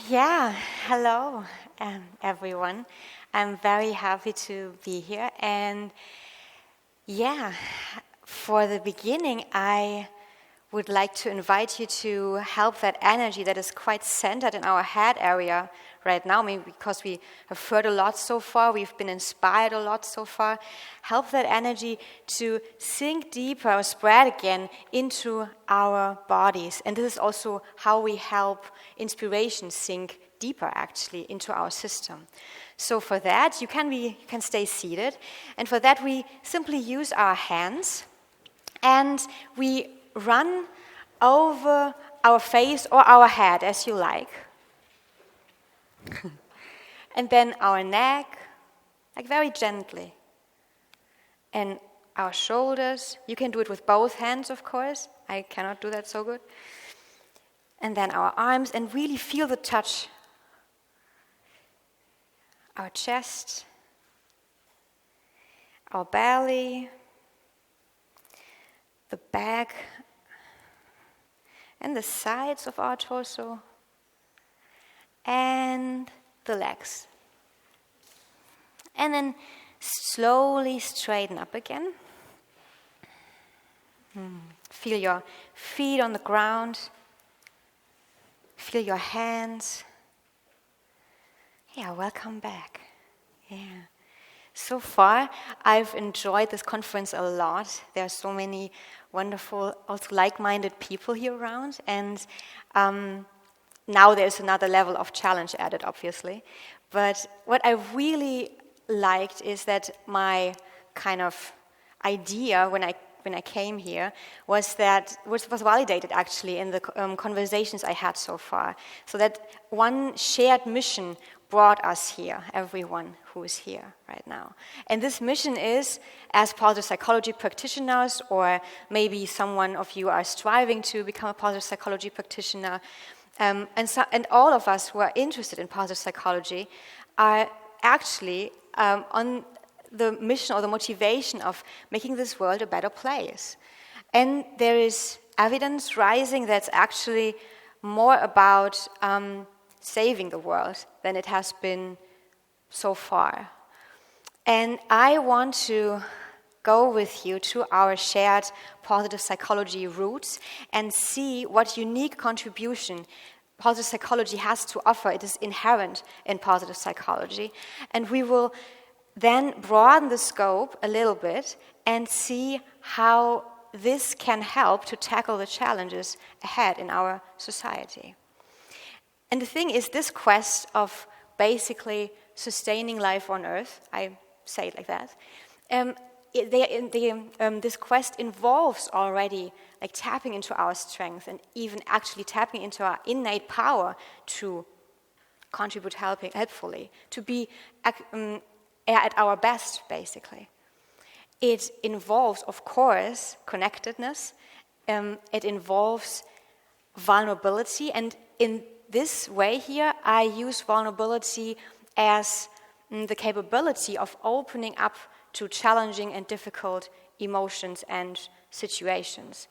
Yeah, hello everyone. I'm very happy to be here, and for the beginning I would like to invite you to help that energy that is quite centered in our head area right now, maybe because we have heard a lot so far, we've been inspired a lot so far, help that energy to sink deeper or spread again into our bodies. And this is also how we help inspiration sink deeper actually into our system. So for that, you can stay seated, and for that we simply use our hands and we run over our face or our head as you like. And then our neck, like very gently. And our shoulders, you can do it with both hands, of course. I cannot do that so good. And then our arms, and really feel the touch. Our chest, our belly, the back, and the sides of our torso, and the legs. And then slowly straighten up again. Feel your feet on the ground. Feel your hands. Yeah, welcome back. Yeah. So far, I've enjoyed this conference a lot. There are so many wonderful, also like-minded people here around, and now there's another level of challenge added, obviously. But what I really liked is that my kind of idea when I came here was validated actually in the conversations I had so far. So that one shared mission brought us here, everyone who is here right now. And this mission is, as positive psychology practitioners, or maybe someone of you are striving to become a positive psychology practitioner, and all of us who are interested in positive psychology are actually on the mission or the motivation of making this world a better place. And there is evidence rising that's actually more about saving the world than it has been so far. And I want to go with you to our shared positive psychology roots and see what unique contribution positive psychology has to offer. It is inherent in positive psychology. And we will then broaden the scope a little bit and see how this can help to tackle the challenges ahead in our society. And the thing is, this quest of basically sustaining life on Earth, I say it like that, this quest involves already like tapping into our strength and even actually tapping into our innate power to contribute helpfully, to be at our best, basically. It involves, of course, connectedness. It involves vulnerability, and in this way here, I use vulnerability as the capability of opening up to challenging and difficult emotions and situations.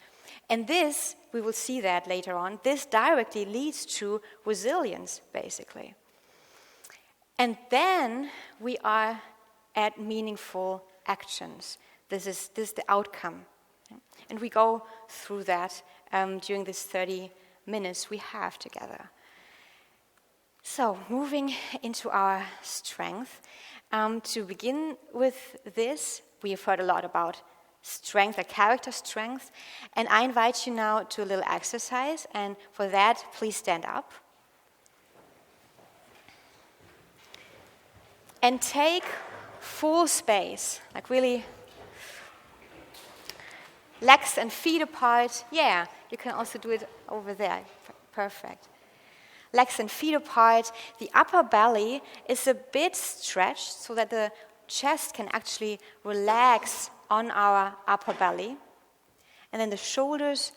And this, we will see that later on, this directly leads to resilience, basically. And then we are at meaningful actions. This is the outcome. And we go through that during this 30 minutes we have together. So, moving into our strength. To begin with this, we have heard a lot about strength, a character strength, and I invite you now to a little exercise, and for that, please stand up. And take full space, like really legs and feet apart. Yeah, you can also do it over there. Perfect. Legs and feet apart. The upper belly is a bit stretched so that the chest can actually relax on our upper belly. And then the shoulders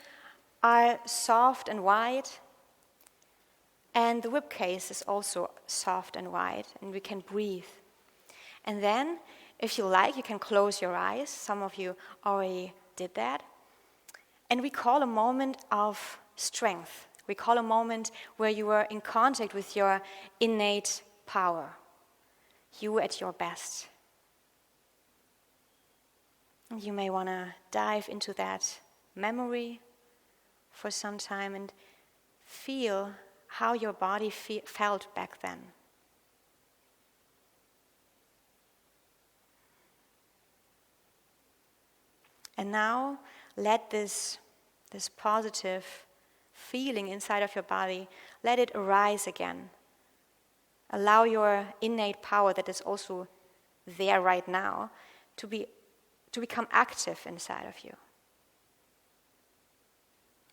are soft and wide. And the rib cage is also soft and wide, and we can breathe. And then, if you like, you can close your eyes. Some of you already did that. And we call a moment of strength. We call a moment where you are in contact with your innate power, you at your best. And you may want to dive into that memory for some time and feel how your body felt back then. And now let this positive feeling inside of your body, let it arise again. Allow your innate power that is also there right now to become active inside of you.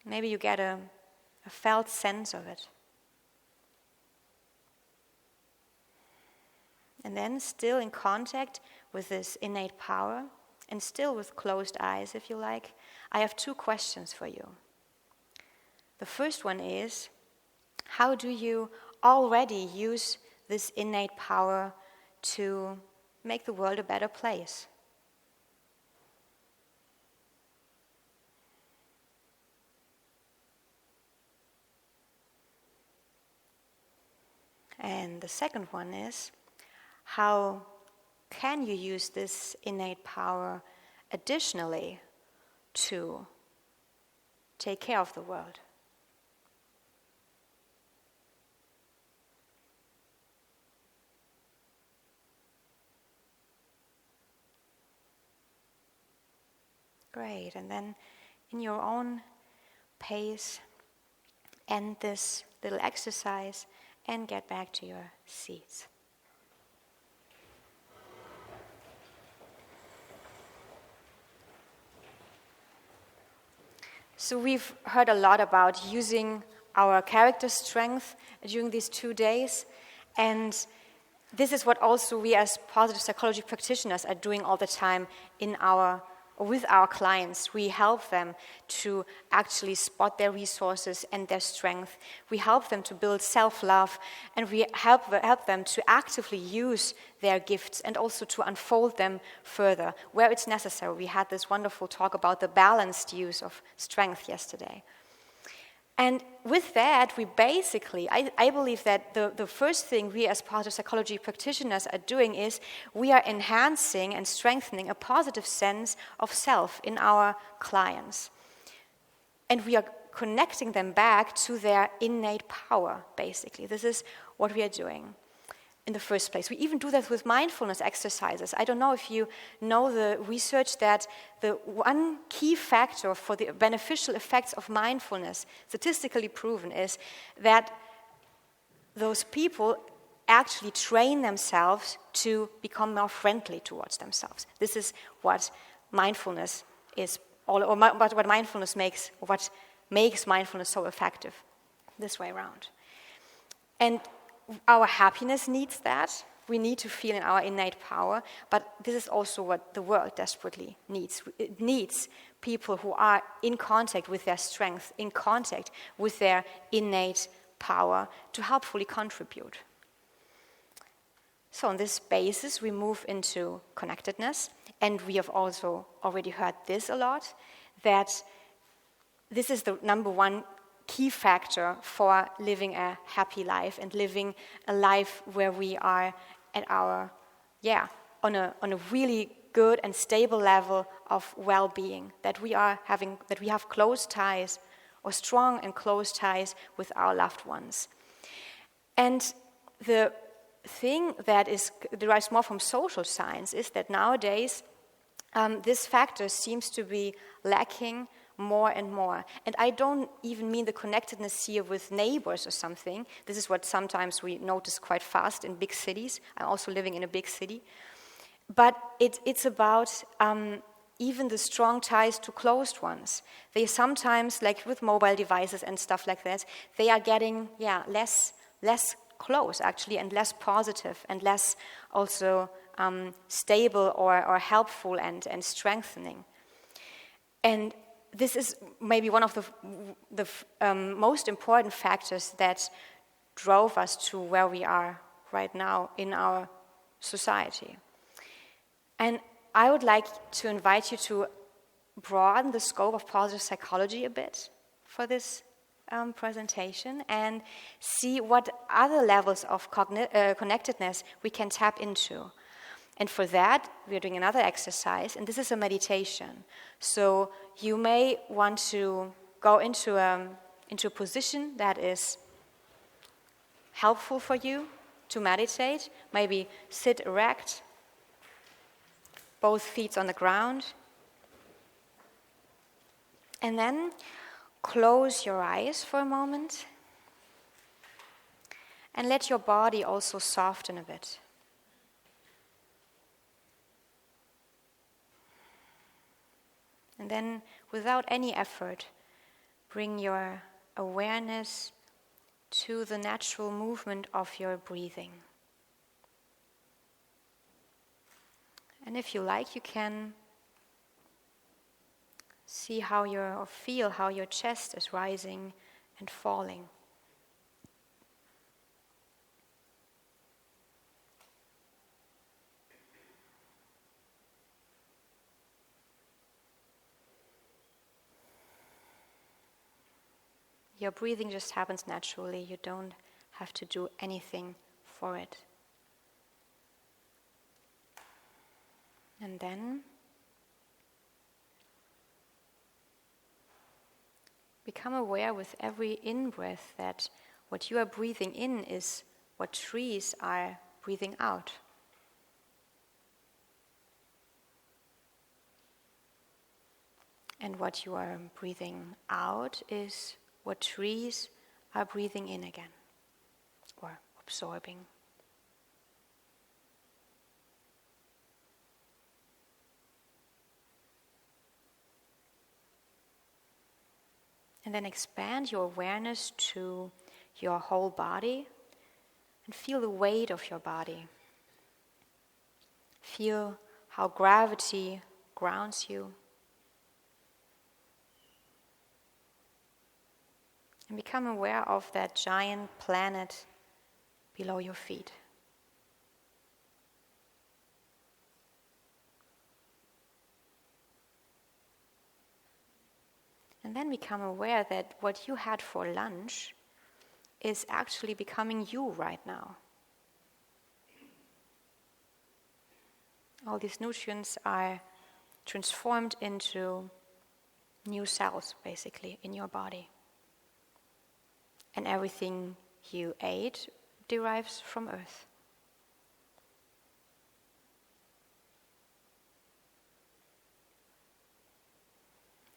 Maybe you get a felt sense of it. And then, still in contact with this innate power, and still with closed eyes, if you like, I have 2 questions for you. The first one is, how do you already use this innate power to make the world a better place? And the second one is, how can you use this innate power additionally to take care of the world? Great, and then in your own pace, end this little exercise and get back to your seats. So we've heard a lot about using our character strength during these 2 days, and this is what also we as positive psychology practitioners are doing all the time with our clients. We help them to actually spot their resources and their strength. We help them to build self-love, and we help them to actively use their gifts and also to unfold them further where it's necessary. We had this wonderful talk about the balanced use of strength yesterday. And with that, we basically, I believe that the first thing we as positive psychology practitioners are doing is we are enhancing and strengthening a positive sense of self in our clients. And we are connecting them back to their innate power, basically. This is what we are doing in the first place. We even do that with mindfulness exercises. I don't know if you know the research that the one key factor for the beneficial effects of mindfulness, statistically proven, is that those people actually train themselves to become more friendly towards themselves. This is what mindfulness is, or what mindfulness makes, or what makes mindfulness so effective, this way around. And our happiness needs that. We need to feel in our innate power, but this is also what the world desperately needs. It needs people who are in contact with their strength, in contact with their innate power to helpfully contribute. So on this basis, we move into connectedness, and we have also already heard this a lot, that this is the number one key factor for living a happy life and living a life where we are at our, on a really good and stable level of well-being, that we have close ties, or strong and close ties with our loved ones. And the thing that derives more from social science is that nowadays this factor seems to be lacking more and more. And I don't even mean the connectedness here with neighbors or something. This is what sometimes we notice quite fast in big cities. I'm also living in a big city. But it's about even the strong ties to closed ones. They sometimes, like with mobile devices and stuff like that, they are getting less close actually, and less positive, and less also stable or helpful and strengthening. And this is maybe one of the most important factors that drove us to where we are right now in our society. And I would like to invite you to broaden the scope of positive psychology a bit for this presentation and see what other levels of connectedness we can tap into. And for that, we are doing another exercise, and this is a meditation. So you may want to go into a position that is helpful for you to meditate. Maybe sit erect, both feet on the ground. And then close your eyes for a moment and let your body also soften a bit. And then, without any effort, bring your awareness to the natural movement of your breathing. And if you like, you can see or feel how your chest is rising and falling. Your breathing just happens naturally. You don't have to do anything for it. And then become aware with every in-breath that what you are breathing in is what trees are breathing out. And what you are breathing out is what trees are breathing in again, or absorbing. And then expand your awareness to your whole body and feel the weight of your body. Feel how gravity grounds you. And become aware of that giant planet below your feet. And then become aware that what you had for lunch is actually becoming you right now. All these nutrients are transformed into new cells, basically, in your body. And everything you ate derives from earth.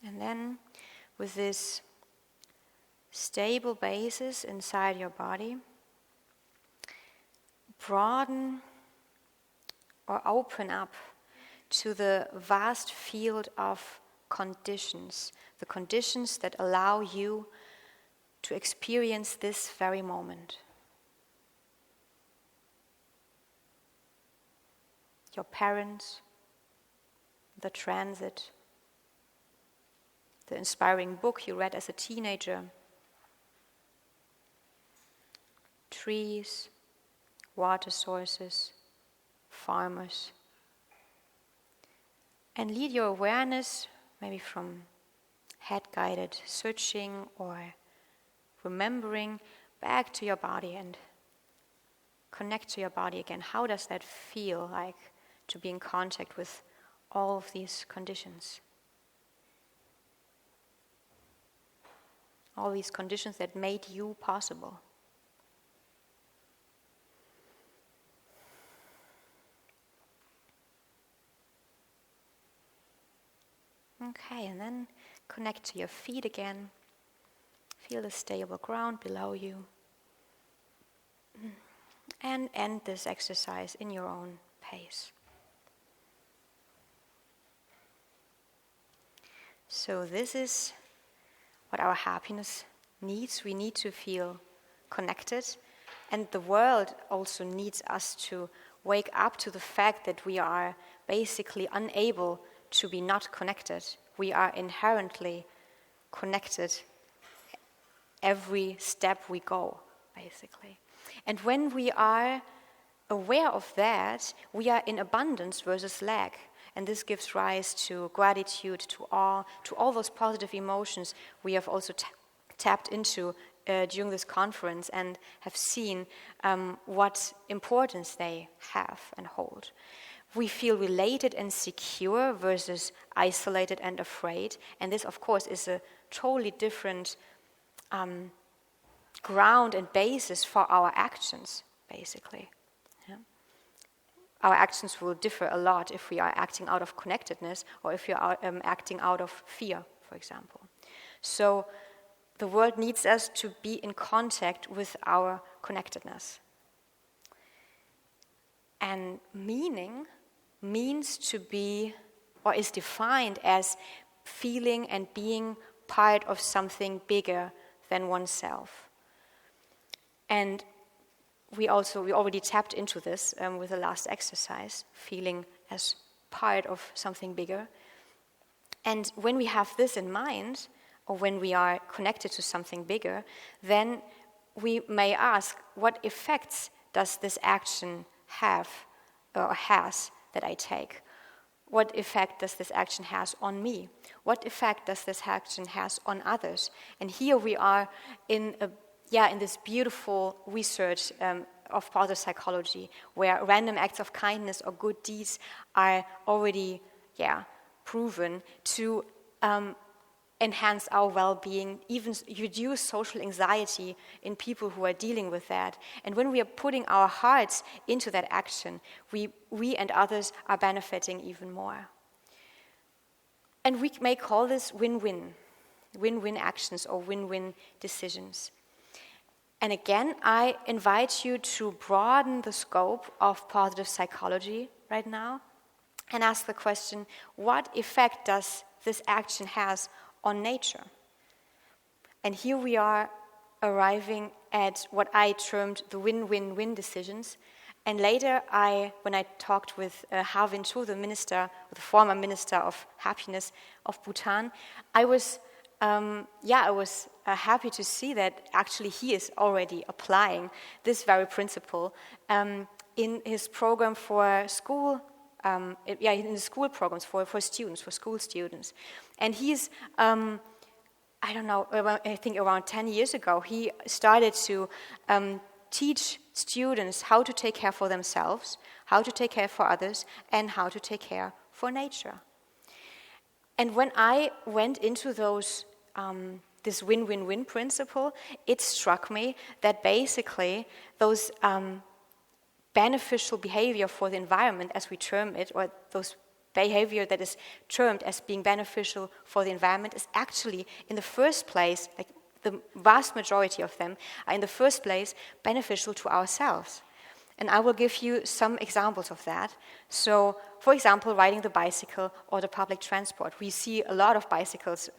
And then, with this stable basis inside your body, broaden or open up to the vast field of conditions, the conditions that allow you to experience this very moment. Your parents, the transit, the inspiring book you read as a teenager, trees, water sources, farmers. And lead your awareness, maybe from head-guided searching or remembering, back to your body and connect to your body again. How does that feel like to be in contact with all of these conditions? All these conditions that made you possible. Okay, and then connect to your feet again. Feel the stable ground below you. And end this exercise in your own pace. So this is what our happiness needs. We need to feel connected. And the world also needs us to wake up to the fact that we are basically unable to be not connected. We are inherently connected every step we go, basically. And when we are aware of that, we are in abundance versus lack. And this gives rise to gratitude, to awe, to all those positive emotions we have also tapped into during this conference and have seen what importance they have and hold. We feel related and secure versus isolated and afraid. And this, of course, is a totally different ground and basis for our actions, basically. Yeah. Our actions will differ a lot if we are acting out of connectedness or if we are acting out of fear, for example. So the world needs us to be in contact with our connectedness. And meaning means to be, or is defined as feeling and being part of something bigger than oneself. And we already tapped into this with the last exercise, feeling as part of something bigger. And when we have this in mind, or when we are connected to something bigger, then we may ask, what effects does this action have or has that I take? What effect does this action has on me? What effect does this action has on others? And here we are in this beautiful research of positive psychology, where random acts of kindness or good deeds are already proven to enhance our well-being, even reduce social anxiety in people who are dealing with that. And when we are putting our hearts into that action, we and others are benefiting even more. And we may call this win-win actions or win-win decisions. And again, I invite you to broaden the scope of positive psychology right now and ask the question, what effect does this action has on nature? And here we are arriving at what I termed the win-win-win decisions. And later, when I talked with Harvin Chu, the former minister of happiness of Bhutan, I was happy to see that actually he is already applying this very principle in his program for school. In the school programs for students, for school students. And he's, I think around 10 years ago, he started to teach students how to take care for themselves, how to take care for others, and how to take care for nature. And when I went into this win-win-win principle, it struck me that basically those beneficial behavior for the environment, as we term it, or those behavior that is termed as being beneficial for the environment, is actually in the first place, like the vast majority of them, are in the first place beneficial to ourselves. And I will give you some examples of that. So, for example, riding the bicycle or the public transport. We see a lot of bicycles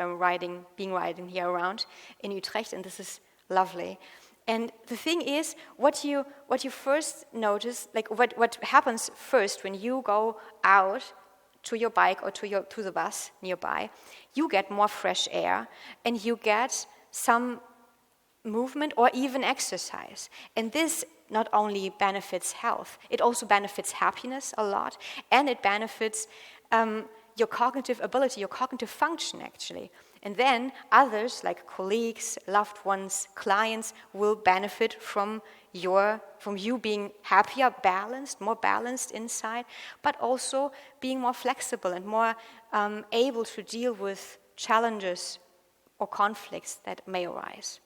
being ridden here around in Utrecht, and this is lovely. And the thing is, what you first notice, like what happens first when you go out to your bike or to the bus nearby, you get more fresh air and you get some movement or even exercise. And this not only benefits health, it also benefits happiness a lot, and it benefits your cognitive ability, your cognitive function actually. And then others, like colleagues, loved ones, clients, will benefit from you being happier, balanced, more balanced inside, but also being more flexible and more able to deal with challenges or conflicts that may arise.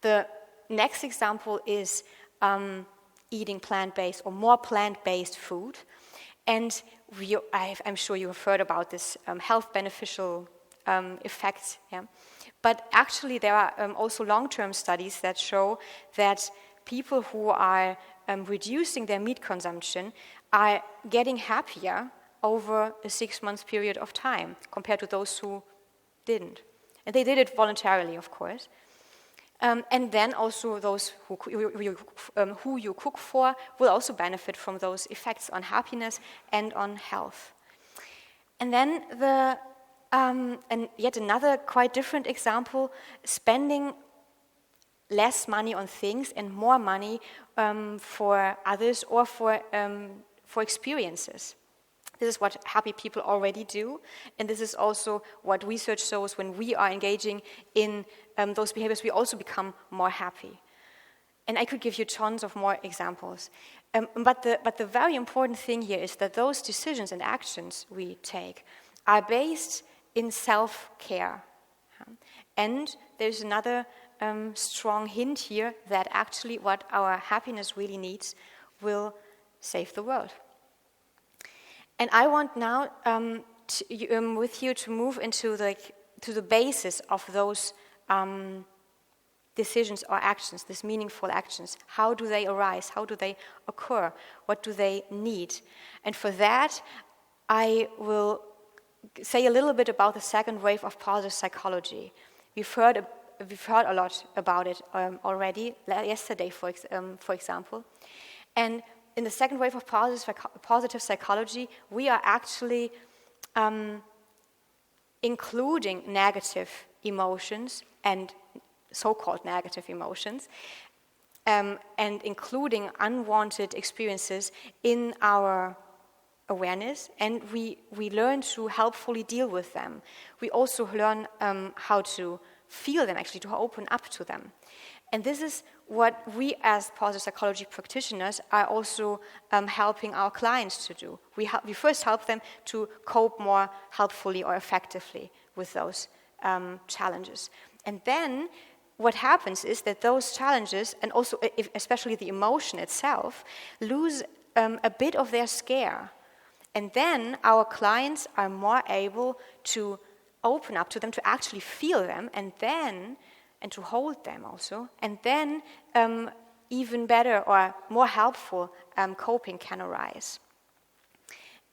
The next example is eating plant-based or more plant-based food. And I'm sure you have heard about this health beneficial effects. Yeah? But actually there are also long-term studies that show that people who are reducing their meat consumption are getting happier over a 6-month period of time compared to those who didn't. And they did it voluntarily, of course. And then also those who you cook for will also benefit from those effects on happiness and on health. And then and yet another quite different example, spending less money on things and more money for others or for experiences. This is what happy people already do, and this is also what research shows. When we are engaging in those behaviors, we also become more happy. And I could give you tons of more examples. But the very important thing here is that those decisions and actions we take are based in self-care. And there's another strong hint here that actually what our happiness really needs will save the world. And I want now with you to move into to the basis of those decisions or actions, these meaningful actions. How do they arise? How do they occur? What do they need? And for that, I will say a little bit about the second wave of positive psychology. We've heard a lot about it already, yesterday, for example. And in the second wave of positive psychology, we are actually including negative emotions and so-called negative emotions, and including unwanted experiences in our awareness, and we learn to helpfully deal with them. We also learn how to feel them, actually, to open up to them. And this is what we as positive psychology practitioners are also helping our clients to do. We first help them to cope more helpfully or effectively with those challenges. And then what happens is that those challenges, and also especially the emotion itself, lose a bit of their scare. And then our clients are more able to open up to them, to actually feel them, and to hold them also. And then even better or more helpful coping can arise.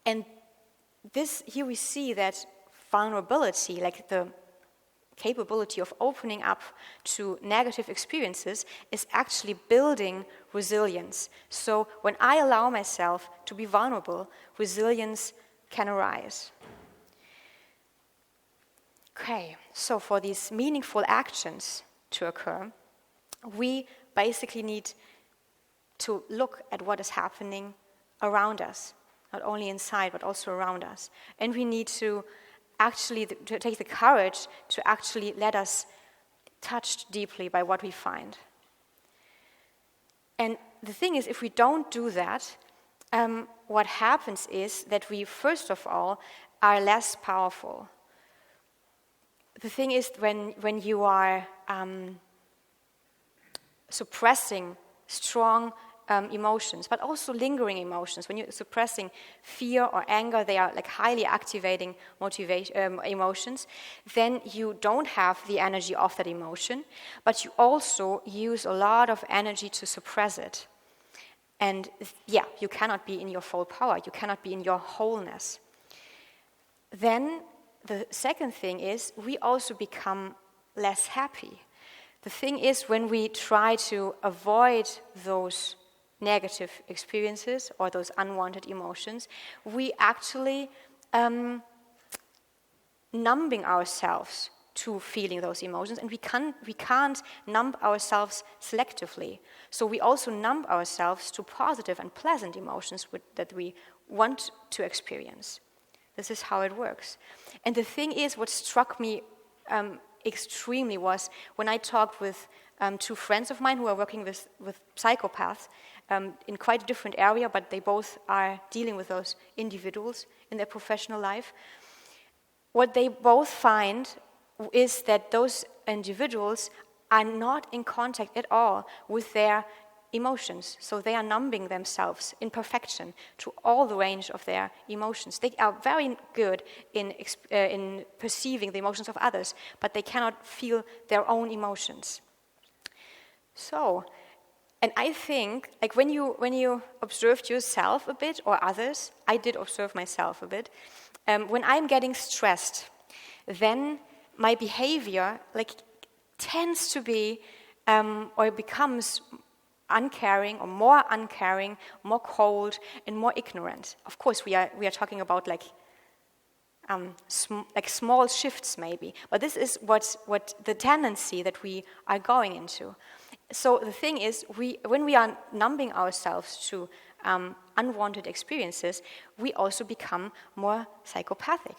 And here we see that vulnerability, like the capability of opening up to negative experiences, is actually building resilience. So when I allow myself to be vulnerable, resilience can arise. Okay, so for these meaningful actions to occur, we basically need to look at what is happening around us, not only inside, but also around us. And we need to actually to take the courage to actually let us touched deeply by what we find. And the thing is, if we don't do that, what happens is that we, first of all, are less powerful. The thing is, when you are suppressing strong emotions, but also lingering emotions, when you're suppressing fear or anger, they are like highly activating emotions, then you don't have the energy of that emotion, but you also use a lot of energy to suppress it. And you cannot be in your full power, you cannot be in your wholeness. Then the second thing is, we also become less happy. The thing is, when we try to avoid those negative experiences or those unwanted emotions, we actually numbing ourselves to feeling those emotions, and we can't numb ourselves selectively. So we also numb ourselves to positive and pleasant emotions that we want to experience. This is how it works. And the thing is, what struck me extremely was when I talked with two friends of mine who are working with psychopaths in quite a different area, but they both are dealing with those individuals in their professional life. What they both find is that those individuals are not in contact at all with their emotions. So they are numbing themselves in perfection to all the range of their emotions. They are very good in perceiving the emotions of others, but they cannot feel their own emotions. So, and I think, like when you observed yourself a bit or others, I did observe myself a bit. When I'm getting stressed, then my behavior tends to be or becomes uncaring or more uncaring, more cold, and more ignorant. Of course, we are talking about small shifts maybe, but this is what the tendency that we are going into. So the thing is, when we are numbing ourselves to unwanted experiences, we also become more psychopathic.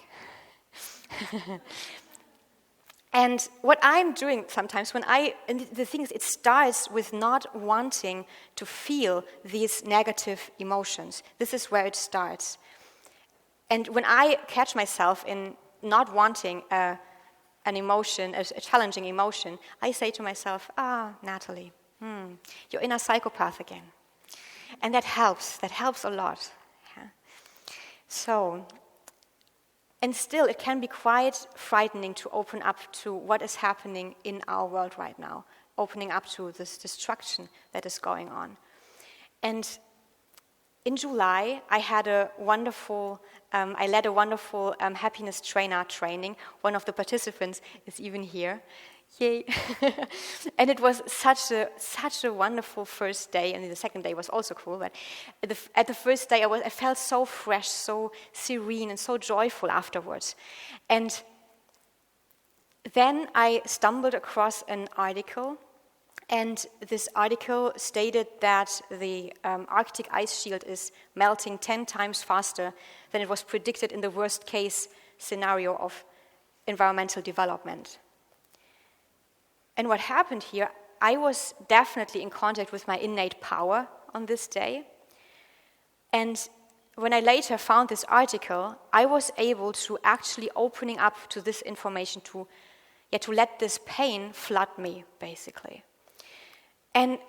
And what I'm doing sometimes and the thing is, it starts with not wanting to feel these negative emotions. This is where it starts. And when I catch myself in not wanting an emotion, a challenging emotion, I say to myself, Nathalie, you're in a psychopath again. And that helps a lot. Yeah. So, and still it can be quite frightening to open up to what is happening in our world right now, opening up to this destruction that is going on. And in July, I led a wonderful happiness trainer training. One of the participants is even here. Yay. And it was such a wonderful first day, and the second day was also cool, but at the first day I felt so fresh, so serene, and so joyful afterwards. And then I stumbled across an article, and this article stated that the Arctic ice shield is melting 10 times faster than it was predicted in the worst case scenario of environmental development. And what happened here, I was definitely in contact with my innate power on this day. And when I later found this article, I was able to actually opening up to this information, to let this pain flood me, basically. And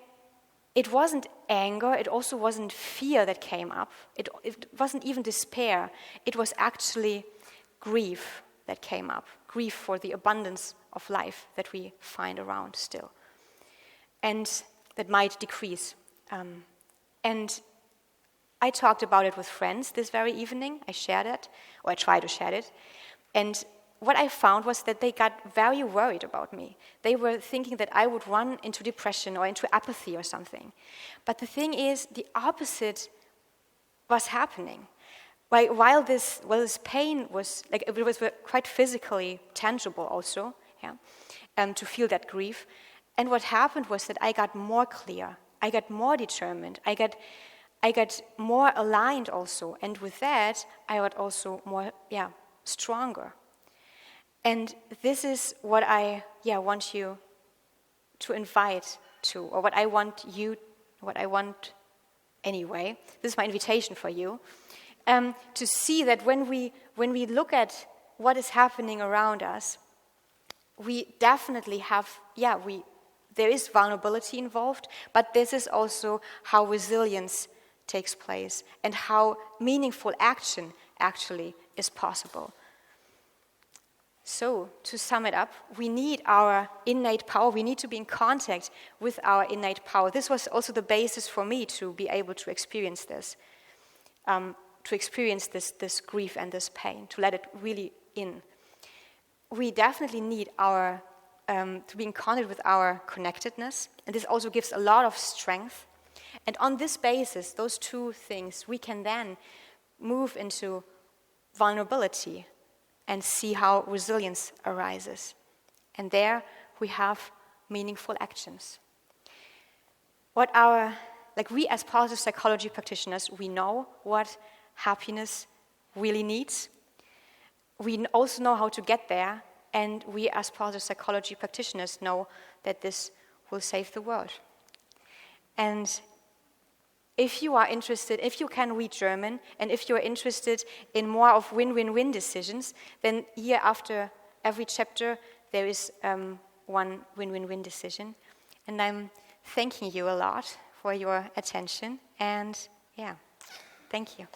it wasn't anger, it also wasn't fear that came up. It wasn't even despair. It was actually grief that came up. Grief for the abundance of life that we find around still. And that might decrease. And I talked about it with friends this very evening. I shared it, or I tried to share it. And what I found was that they got very worried about me. They were thinking that I would run into depression or into apathy or something. But the thing is, the opposite was happening. While this pain was, it was quite physically tangible also, to feel that grief. And what happened was that I got more clear, I got more determined, I got more aligned also. And with that, I got also more, stronger. And this is what I want you to invite to, or what I want anyway. This is my invitation for you, to see that when we look at what is happening around us, we definitely have, there is vulnerability involved, but this is also how resilience takes place and how meaningful action actually is possible. So, to sum it up, we need our innate power. We need to be in contact with our innate power. This was also the basis for me to be able to experience this, this grief and this pain, to let it really in. We definitely need to be in contact with our connectedness, and this also gives a lot of strength. And on this basis, those two things, we can then move into vulnerability and see how resilience arises. And there we have meaningful actions. We as positive psychology practitioners, we know what happiness really needs. We also know how to get there, and we as positive psychology practitioners know that this will save the world. And if you are interested, if you can read German, and if you are interested in more of win-win-win decisions, then here after every chapter there is one win-win-win decision. And I'm thanking you a lot for your attention, and thank you.